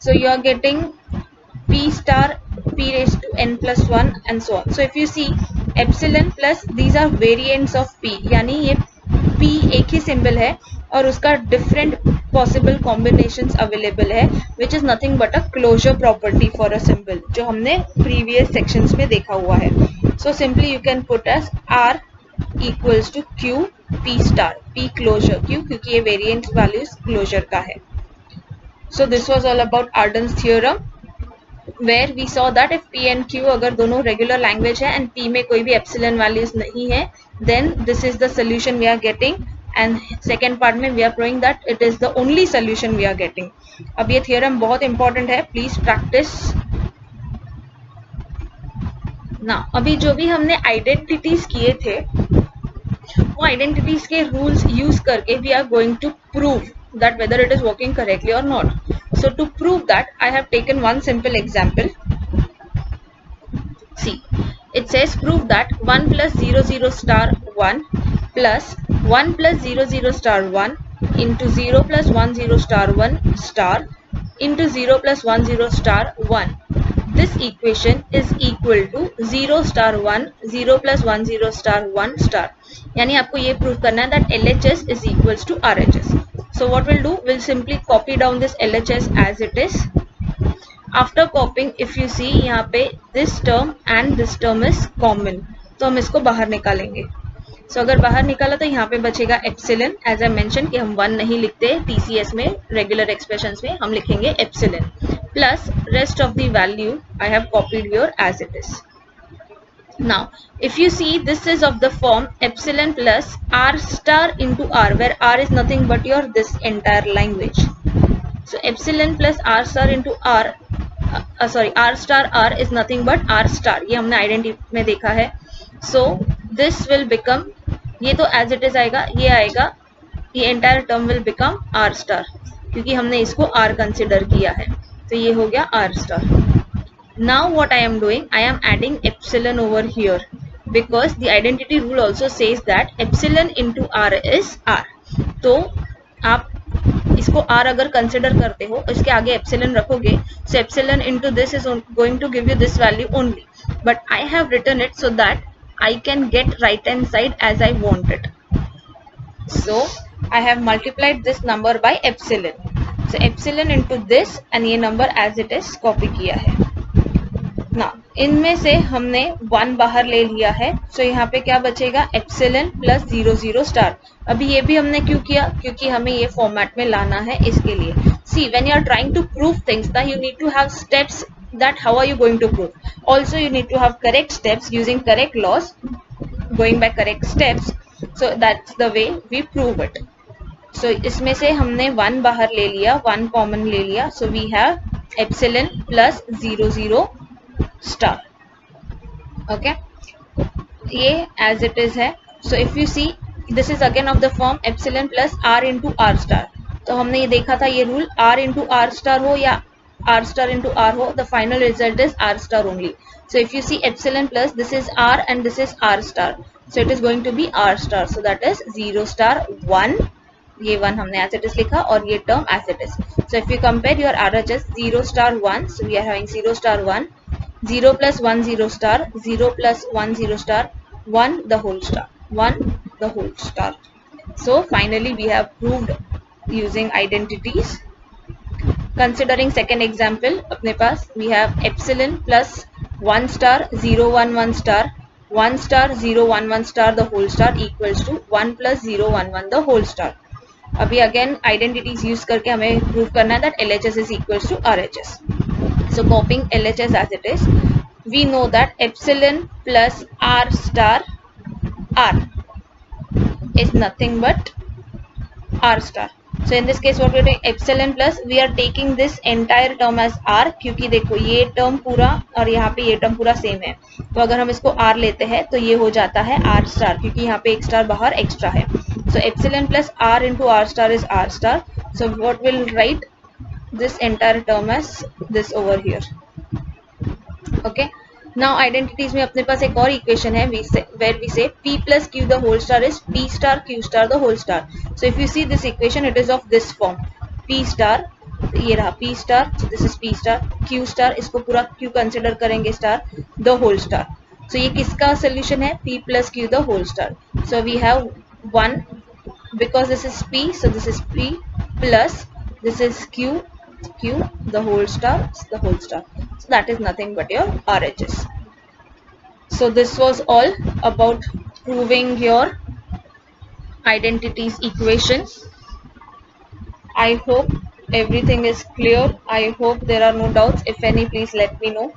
So you are getting p star p raised to n plus 1 and so on. So if you see epsilon plus these are variants of p, यानी ये p एक ही symbol है और उसका different possible combinations available है, which is nothing but a closure property for a symbol जो हमने previous sections में देखा हुआ है. So simply you can put as r equals to q p star, p closure, q क्योंकि ये variant values closure का है. So this was all about Arden's theorem, where we saw that if p and q अगर दोनों regular language है and p में कोई भी epsilon values नहीं है, then this is the solution we are getting, and second part में we are proving that it is the only solution we are getting. अब ये theorem बहुत important है, please practice. Now अभी जो भी हमने identities किए थे वो identities के rules use करके we are going to prove that whether it is working correctly or not. So to prove that, I have taken one simple example. See, it says prove that 1 plus 0 0 star 1 plus 1 plus 0 0 star 1 into 0 plus 1 0 star 1 star into 0 plus 1 0 star 1. This equation is equal to 0 star 1 0 plus 1 0 star 1 star. यानी आपको ये prove करना है that LHS is equals to RHS. So what we'll do, we'll simply copy down this LHS as it is. After copying, if you see यहाँ पे this term and this term is common, तो हम इसको बाहर निकालेंगे. So अगर बाहर निकाला तो यहाँ पे बचेगा epsilon. As I mentioned कि हम 1 नहीं लिखते TCS में, regular expressions में हम लिखेंगे epsilon plus rest of the value I have copied here as it is. Now if you see, this is of the form epsilon plus r star into r, where r is nothing but your this entire language. So epsilon plus r star into r, r star r is nothing but r star, ये हमने identity में देखा है. So this will become, ये तो as it is आएगा, ये आएगा, ये entire term will become r star क्योंकि हमने इसको r consider किया है, तो ये हो गया r star. Now what I am doing, I am adding epsilon over here because the identity rule also says that epsilon into r is r. तो आप इसको r अगर कंसिडर करते हो, इसके आगे epsilon रखोगे, so epsilon into this is going to give you this value only, but I have written it so that I can get right hand side as I want it. So I have multiplied this number by epsilon. So epsilon into this and ये number as it is copy किया है. Now इनमें से हमने 1 बाहर ले लिया है, so यहाँ पे क्या बचेगा, epsilon plus 0 0 star. अभी ये भी हमने क्यों किया, क्योंकि हमें ये फॉर्मेट में लाना है इसके लिए. See, when you are trying to prove things, that you need to have steps, that how are you going to prove. Also you need to have correct steps using correct laws, going by correct steps. So that's the way we prove it. So इसमें से हमने 1 बाहर ले लिया, 1 common ले लिया, so we have epsilon plus 0 0 star. Okay, ये as it is है. So if you see, this is again of the form epsilon plus r into r star. तो हमने ये देखा था ये rule, r into r star हो या r star into r हो, the final result is r star only. So if you see epsilon plus this is r and this is r star, so it is going to be r star. So that is 0 star 1. ये 1 हमने as it is लिखा और ये term as it is. So if you compare your RHS 0 star 1, so we are having 0 star 1, 0 plus 1 0 star, 0 plus 1 0 star, 1 the whole star, 1 the whole star. So finally we have proved using identities. Considering second example, अपने पास we have epsilon plus 1 star 0 1 1 star, 1 star 0 1 1 star the whole star equals to 1 plus 0 1 1 the whole star. अभी again identities use करके हमें prove करना है that LHS is equals to RHS. So copying LHS as it is, we know that epsilon plus r star r is nothing but r star. So in this case what we are doing, epsilon plus we are taking this entire term as r, क्योंकि देखो ये term पूरा और यहाँ पे ये term पूरा same है, तो अगर हम इसको r लेते हैं तो ये हो जाता है r star, क्योंकि यहाँ पे एक star बाहर extra है. So epsilon plus r into r star is r star. So what we'll write this entire term as this over here. Okay. Now identities में अपने पास एक और equation है, where we say p plus q the whole star is p star q star the whole star. So if you see this equation, it is of this form: p star ये रहा P star, so this is P star. Q star, इसको पूरा Q consider करेंगे star, the whole star. So ये किसका solution है? P plus Q the whole star. So we have 1, because this is P, so this is P plus this is Q, Q the whole star, the whole star. So that is nothing but your RHS. So this was all about proving your identities equation. I hope everything is clear. I hope there are no doubts. If any, please let me know.